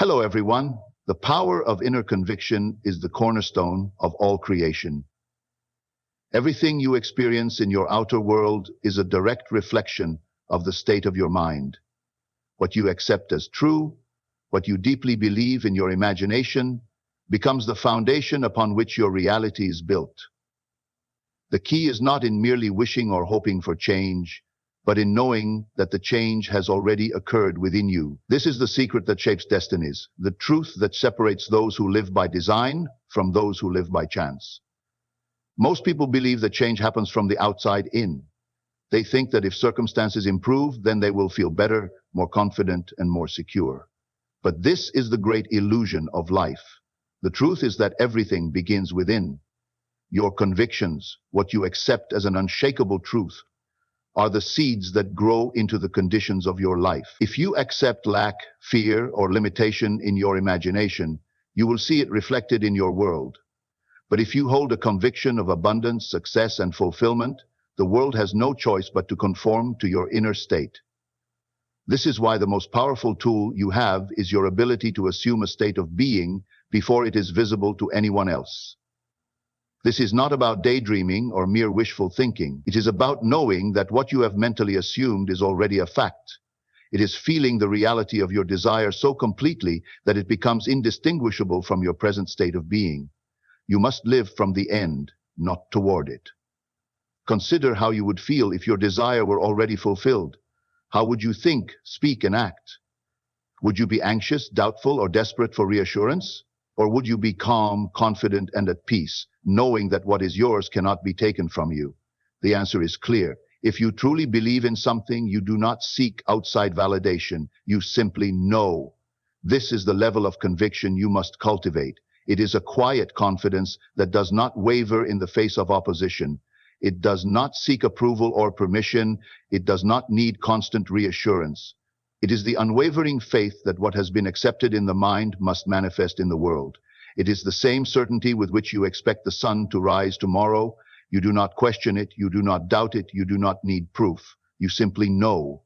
Hello, everyone. The power of inner conviction is the cornerstone of all creation. Everything you experience in your outer world is a direct reflection of the state of your mind. What you accept as true, what you deeply believe in your imagination, becomes the foundation upon which your reality is built. The key is not in merely wishing or hoping for change, but in knowing that the change has already occurred within you. This is the secret that shapes destinies, the truth that separates those who live by design from those who live by chance. Most people believe that change happens from the outside in. They think that if circumstances improve, then they will feel better, more confident, and more secure. But this is the great illusion of life. The truth is that everything begins within. Your convictions, what you accept as an unshakable truth, are the seeds that grow into the conditions of your life. If you accept lack, fear, or limitation in your imagination, you will see it reflected in your world. But if you hold a conviction of abundance, success, and fulfillment, the world has no choice but to conform to your inner state. This is why the most powerful tool you have is your ability to assume a state of being before it is visible to anyone else. This is not about daydreaming or mere wishful thinking. It is about knowing that what you have mentally assumed is already a fact. It is feeling the reality of your desire so completely that it becomes indistinguishable from your present state of being. You must live from the end, not toward it. Consider how you would feel if your desire were already fulfilled. How would you think, speak, and act? Would you be anxious, doubtful, or desperate for reassurance? Or would you be calm, confident, and at peace, knowing that what is yours cannot be taken from you? The answer is clear. If you truly believe in something, you do not seek outside validation. You simply know. This is the level of conviction you must cultivate. It is a quiet confidence that does not waver in the face of opposition. It does not seek approval or permission. It does not need constant reassurance. It is the unwavering faith that what has been accepted in the mind must manifest in the world. It is the same certainty with which you expect the sun to rise tomorrow. You do not question it, you do not doubt it, you do not need proof. You simply know.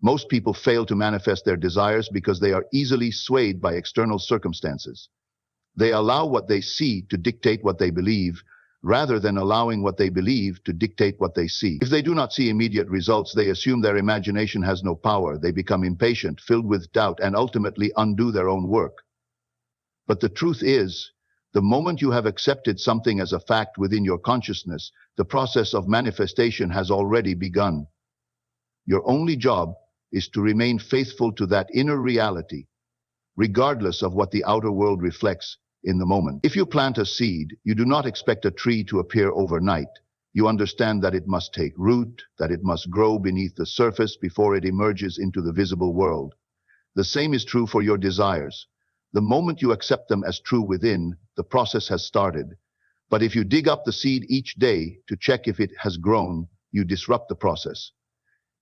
Most people fail to manifest their desires because they are easily swayed by external circumstances. They allow what they see to dictate what they believe, rather than allowing what they believe to dictate what they see. If they do not see immediate results, they assume their imagination has no power. They become impatient, filled with doubt, and ultimately undo their own work. But the truth is, the moment you have accepted something as a fact within your consciousness, the process of manifestation has already begun. Your only job is to remain faithful to that inner reality, regardless of what the outer world reflects in the moment. If you plant a seed, you do not expect a tree to appear overnight. You understand that it must take root, that it must grow beneath the surface before it emerges into the visible world. The same is true for your desires. The moment you accept them as true within, the process has started. But if you dig up the seed each day to check if it has grown, you disrupt the process.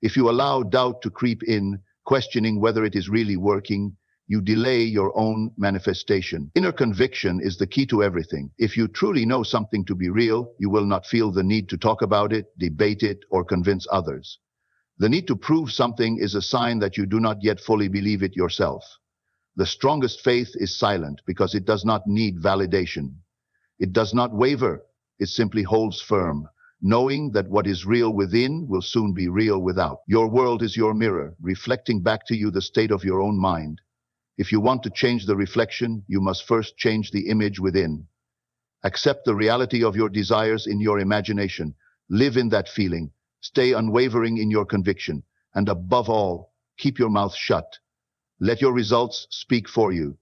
If you allow doubt to creep in, questioning whether it is really working, you delay your own manifestation. Inner conviction is the key to everything. If you truly know something to be real, you will not feel the need to talk about it, debate it, or convince others. The need to prove something is a sign that you do not yet fully believe it yourself. The strongest faith is silent because it does not need validation. It does not waver. It simply holds firm, knowing that what is real within will soon be real without. Your world is your mirror, reflecting back to you the state of your own mind. If you want to change the reflection, you must first change the image within. Accept the reality of your desires in your imagination. Live in that feeling. Stay unwavering in your conviction. And above all, keep your mouth shut. Let your results speak for you.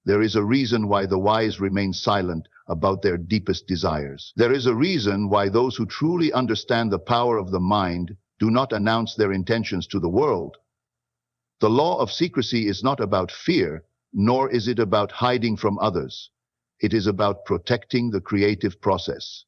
There is a reason why the wise remain silent about their deepest desires. There is a reason why those who truly understand the power of the mind do not announce their intentions to the world. The law of secrecy is not about fear, nor is it about hiding from others. It is about protecting the creative process.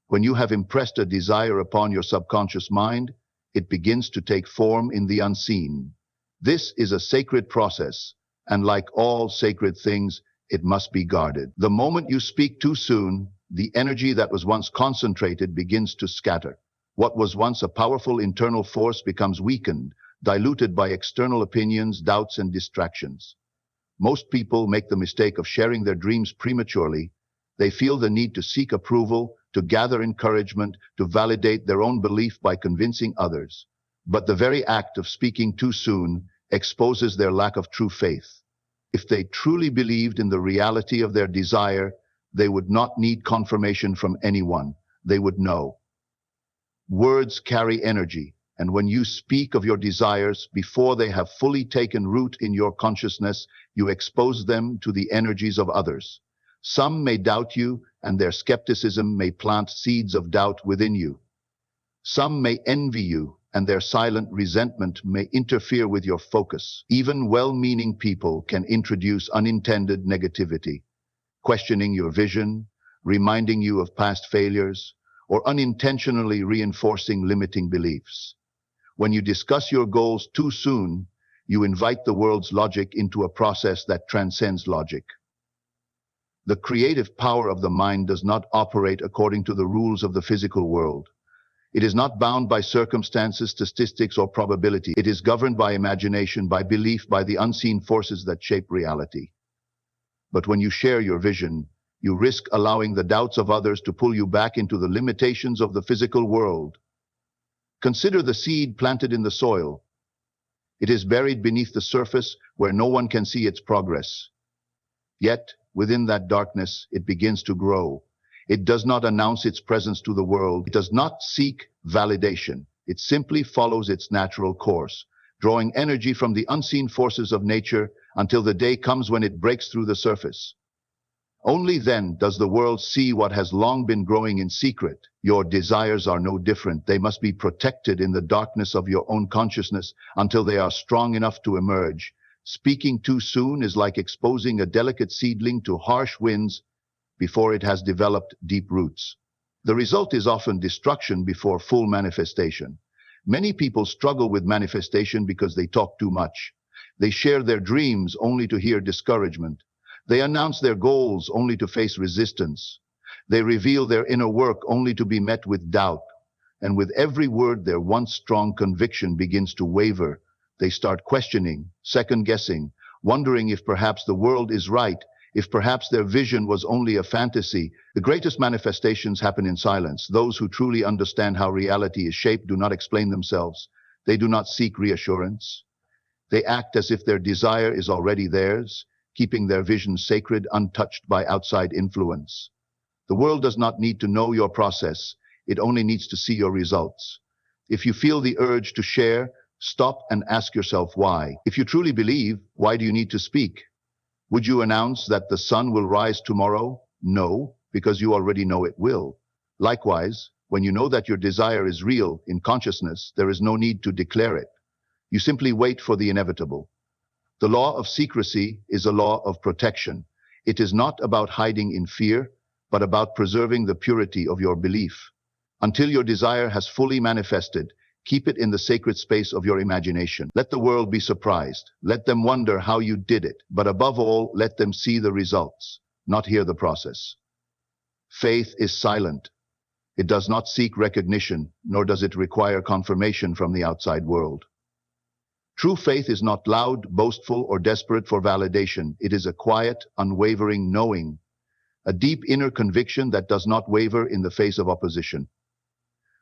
When you have impressed a desire upon your subconscious mind, it begins to take form in the unseen. This is a sacred process, and like all sacred things, it must be guarded. The moment you speak too soon, the energy that was once concentrated begins to scatter. What was once a powerful internal force becomes weakened, diluted by external opinions, doubts, and distractions. Most people make the mistake of sharing their dreams prematurely. They feel the need to seek approval, to gather encouragement, to validate their own belief by convincing others. But the very act of speaking too soon exposes their lack of true faith. If they truly believed in the reality of their desire, they would not need confirmation from anyone. They would know. Words carry energy, and when you speak of your desires before they have fully taken root in your consciousness, you expose them to the energies of others. Some may doubt you, and their skepticism may plant seeds of doubt within you. Some may envy you, and their silent resentment may interfere with your focus. Even well-meaning people can introduce unintended negativity, questioning your vision, reminding you of past failures, or unintentionally reinforcing limiting beliefs. When you discuss your goals too soon, you invite the world's logic into a process that transcends logic. The creative power of the mind does not operate according to the rules of the physical world. It is not bound by circumstances, statistics, or probability. It is governed by imagination, by belief, by the unseen forces that shape reality. But when you share your vision, you risk allowing the doubts of others to pull you back into the limitations of the physical world. Consider the seed planted in the soil. It is buried beneath the surface where no one can see its progress. Yet, within that darkness, it begins to grow. It does not announce its presence to the world. It does not seek validation. It simply follows its natural course, drawing energy from the unseen forces of nature until the day comes when it breaks through the surface. Only then does the world see what has long been growing in secret. Your desires are no different. They must be protected in the darkness of your own consciousness until they are strong enough to emerge. Speaking too soon is like exposing a delicate seedling to harsh winds before it has developed deep roots. The result is often destruction before full manifestation. Many people struggle with manifestation because they talk too much. They share their dreams only to hear discouragement. They announce their goals only to face resistance. They reveal their inner work only to be met with doubt. And with every word, their once strong conviction begins to waver. They start questioning, second-guessing, wondering if perhaps the world is right, if perhaps their vision was only a fantasy. The greatest manifestations happen in silence. Those who truly understand how reality is shaped do not explain themselves. They do not seek reassurance. They act as if their desire is already theirs, keeping their vision sacred, untouched by outside influence. The world does not need to know your process. It only needs to see your results. If you feel the urge to share, stop and ask yourself why. If you truly believe, why do you need to speak? Would you announce that the sun will rise tomorrow? No, because you already know it will. Likewise, when you know that your desire is real in consciousness, there is no need to declare it. You simply wait for the inevitable. The law of secrecy is a law of protection. It is not about hiding in fear, but about preserving the purity of your belief. Until your desire has fully manifested, keep it in the sacred space of your imagination. Let the world be surprised. Let them wonder how you did it. But above all, let them see the results, not hear the process. Faith is silent. It does not seek recognition, nor does it require confirmation from the outside world. True faith is not loud, boastful, or desperate for validation. It is a quiet, unwavering knowing, a deep inner conviction that does not waver in the face of opposition.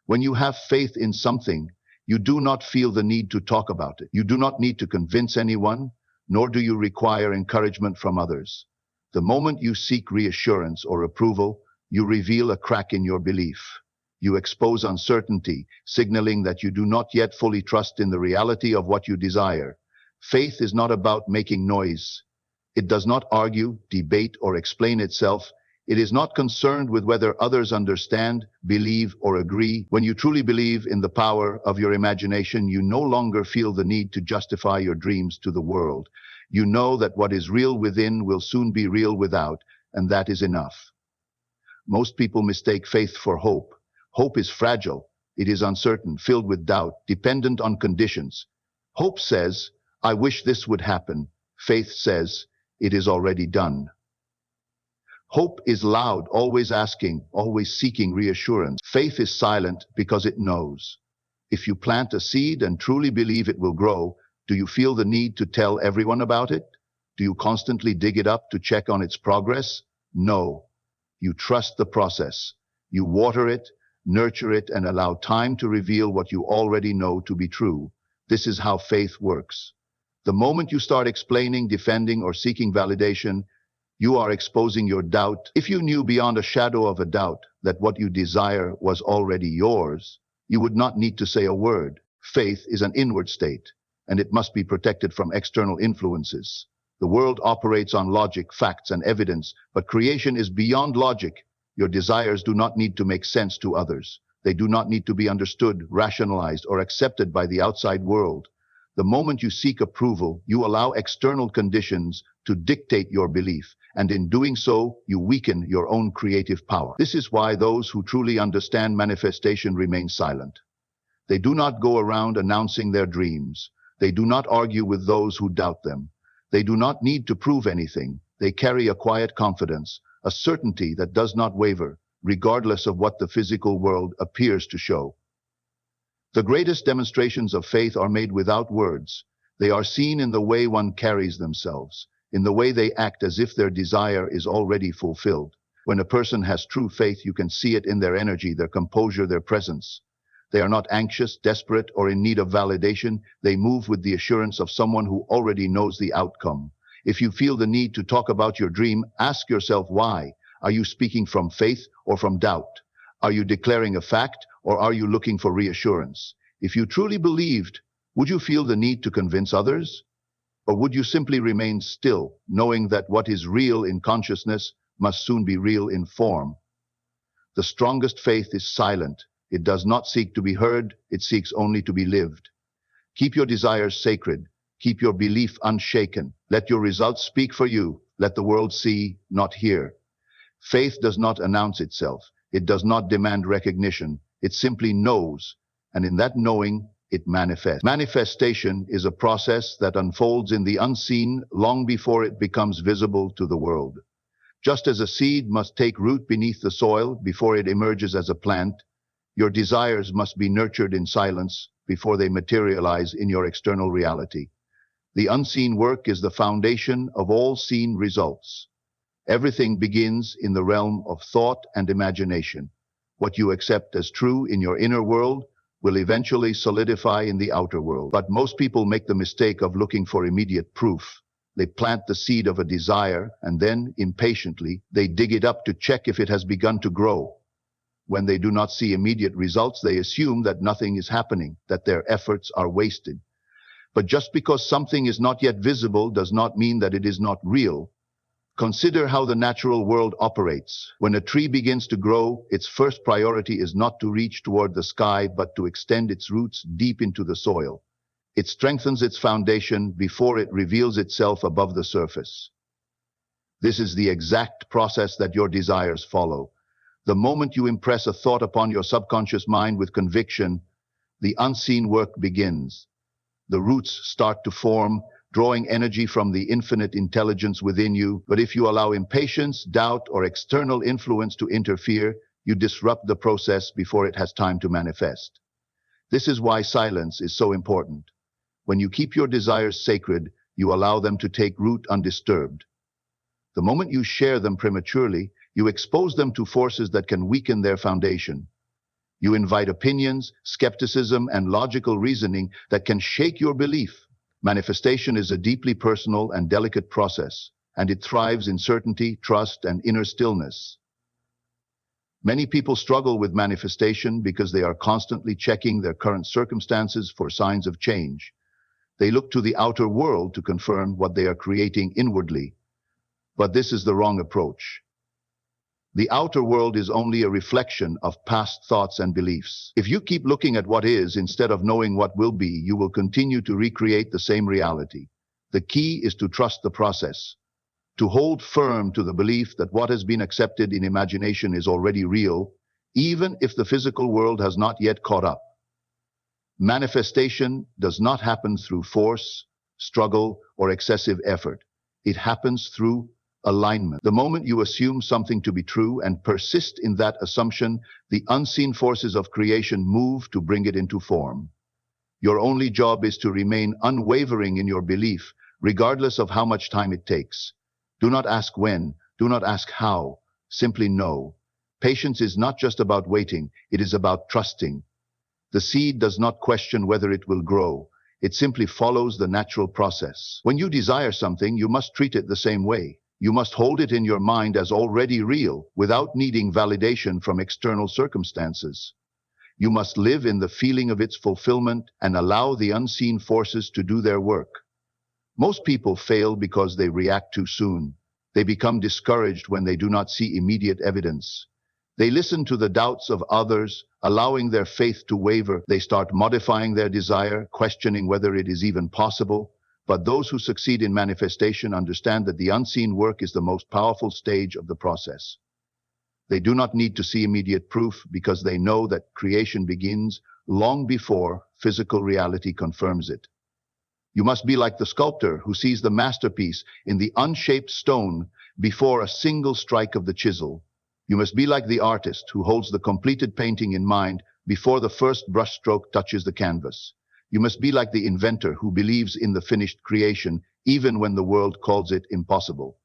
When you have faith in something, you do not feel the need to talk about it. You do not need to convince anyone, nor do you require encouragement from others. The moment you seek reassurance or approval, you reveal a crack in your belief. You expose uncertainty, signaling that you do not yet fully trust in the reality of what you desire. Faith is not about making noise. It does not argue, debate, or explain itself. It is not concerned with whether others understand, believe, or agree. When you truly believe in the power of your imagination, you no longer feel the need to justify your dreams to the world. You know that what is real within will soon be real without, and that is enough. Most people mistake faith for hope. Hope is fragile. It is uncertain, filled with doubt, dependent on conditions. Hope says, I wish this would happen. Faith says, it is already done. Hope is loud, always asking, always seeking reassurance. Faith is silent because it knows. If you plant a seed and truly believe it will grow, do you feel the need to tell everyone about it? Do you constantly dig it up to check on its progress? No. You trust the process. You water it, nurture it, and allow time to reveal what you already know to be true. This is how faith works. The moment you start explaining, defending, or seeking validation, you are exposing your doubt. If you knew beyond a shadow of a doubt that what you desire was already yours, you would not need to say a word. Faith is an inward state, and it must be protected from external influences. The world operates on logic, facts, and evidence, but creation is beyond logic. Your desires do not need to make sense to others. They do not need to be understood, rationalized, or accepted by the outside world. The moment you seek approval, you allow external conditions to dictate your belief, and in doing so, you weaken your own creative power. This is why those who truly understand manifestation remain silent. They do not go around announcing their dreams. They do not argue with those who doubt them. They do not need to prove anything. They carry a quiet confidence, a certainty that does not waver, regardless of what the physical world appears to show. The greatest demonstrations of faith are made without words. They are seen in the way one carries themselves, in the way they act as if their desire is already fulfilled. When a person has true faith, you can see it in their energy, their composure, their presence. They are not anxious, desperate, or in need of validation. They move with the assurance of someone who already knows the outcome. If you feel the need to talk about your dream, ask yourself why. Are you speaking from faith or from doubt? Are you declaring a fact or are you looking for reassurance? If you truly believed, would you feel the need to convince others? Or would you simply remain still, knowing that what is real in consciousness must soon be real in form? The strongest faith is silent. It does not seek to be heard, it seeks only to be lived. Keep your desires sacred. Keep your belief unshaken. Let your results speak for you. Let the world see, not hear. Faith does not announce itself. It does not demand recognition. It simply knows, and in that knowing, it manifests. Manifestation is a process that unfolds in the unseen long before it becomes visible to the world. Just as a seed must take root beneath the soil before it emerges as a plant, your desires must be nurtured in silence before they materialize in your external reality. The unseen work is the foundation of all seen results. Everything begins in the realm of thought and imagination. What you accept as true in your inner world will eventually solidify in the outer world. But most people make the mistake of looking for immediate proof. They plant the seed of a desire and then, impatiently, they dig it up to check if it has begun to grow. When they do not see immediate results, they assume that nothing is happening, that their efforts are wasted. But just because something is not yet visible does not mean that it is not real. Consider how the natural world operates. When a tree begins to grow, its first priority is not to reach toward the sky, but to extend its roots deep into the soil. It strengthens its foundation before it reveals itself above the surface. This is the exact process that your desires follow. The moment you impress a thought upon your subconscious mind with conviction, the unseen work begins. The roots start to form, drawing energy from the infinite intelligence within you. But if you allow impatience, doubt, or external influence to interfere, you disrupt the process before it has time to manifest. This is why silence is so important. When you keep your desires sacred, you allow them to take root undisturbed. The moment you share them prematurely, you expose them to forces that can weaken their foundation. You invite opinions, skepticism, and logical reasoning that can shake your belief. Manifestation is a deeply personal and delicate process, and it thrives in certainty, trust, and inner stillness. Many people struggle with manifestation because they are constantly checking their current circumstances for signs of change. They look to the outer world to confirm what they are creating inwardly. But this is the wrong approach. The outer world is only a reflection of past thoughts and beliefs. If you keep looking at what is instead of knowing what will be, you will continue to recreate the same reality. The key is to trust the process, to hold firm to the belief that what has been accepted in imagination is already real, even if the physical world has not yet caught up. Manifestation does not happen through force, struggle, or excessive effort. It happens through alignment. The moment you assume something to be true and persist in that assumption, the unseen forces of creation move to bring it into form. Your only job is to remain unwavering in your belief, regardless of how much time it takes. Do not ask when, do not ask how, simply know. Patience is not just about waiting, it is about trusting. The seed does not question whether it will grow. It simply follows the natural process. When you desire something, you must treat it the same way. You must hold it in your mind as already real, without needing validation from external circumstances. You must live in the feeling of its fulfillment and allow the unseen forces to do their work. Most people fail because they react too soon. They become discouraged when they do not see immediate evidence. They listen to the doubts of others, allowing their faith to waver. They start modifying their desire, questioning whether it is even possible. But those who succeed in manifestation understand that the unseen work is the most powerful stage of the process. They do not need to see immediate proof because they know that creation begins long before physical reality confirms it. You must be like the sculptor who sees the masterpiece in the unshaped stone before a single strike of the chisel. You must be like the artist who holds the completed painting in mind before the first brushstroke touches the canvas. You must be like the inventor who believes in the finished creation even when the world calls it impossible.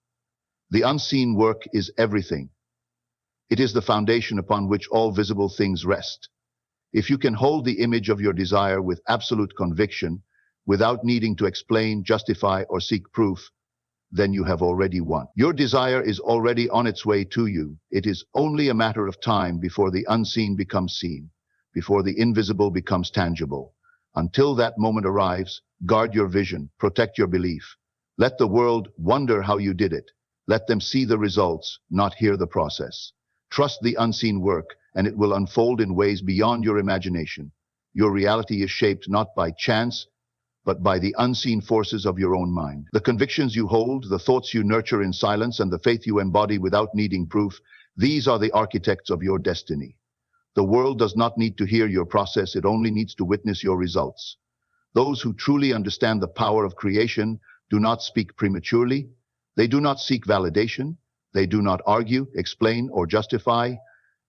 The unseen work is everything. It is the foundation upon which all visible things rest. If you can hold the image of your desire with absolute conviction, without needing to explain, justify, or seek proof, then you have already won. Your desire is already on its way to you. It is only a matter of time before the unseen becomes seen, before the invisible becomes tangible. Until that moment arrives, guard your vision, protect your belief. Let the world wonder how you did it. Let them see the results, not hear the process. Trust the unseen work, and it will unfold in ways beyond your imagination. Your reality is shaped not by chance, but by the unseen forces of your own mind. The convictions you hold, the thoughts you nurture in silence, and the faith you embody without needing proof, these are the architects of your destiny. The world does not need to hear your process, it only needs to witness your results. Those who truly understand the power of creation do not speak prematurely. They do not seek validation. They do not argue, explain, or justify.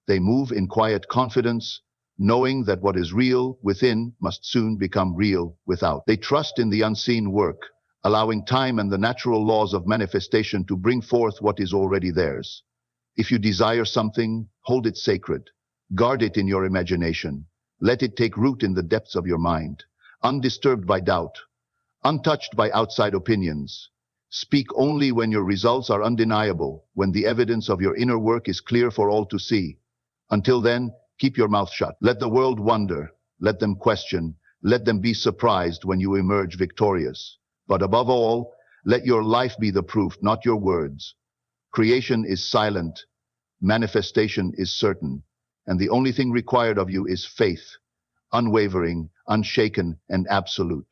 They move in quiet confidence, knowing that what is real within must soon become real without. They trust in the unseen work, allowing time and the natural laws of manifestation to bring forth what is already theirs. If you desire something, hold it sacred. Guard it in your imagination. Let it take root in the depths of your mind, undisturbed by doubt, untouched by outside opinions. Speak only when your results are undeniable, when the evidence of your inner work is clear for all to see. Until then, keep your mouth shut. Let the world wonder. Let them question. Let them be surprised when you emerge victorious. But above all, let your life be the proof, not your words. Creation is silent. Manifestation is certain. And the only thing required of you is faith, unwavering, unshaken, and absolute.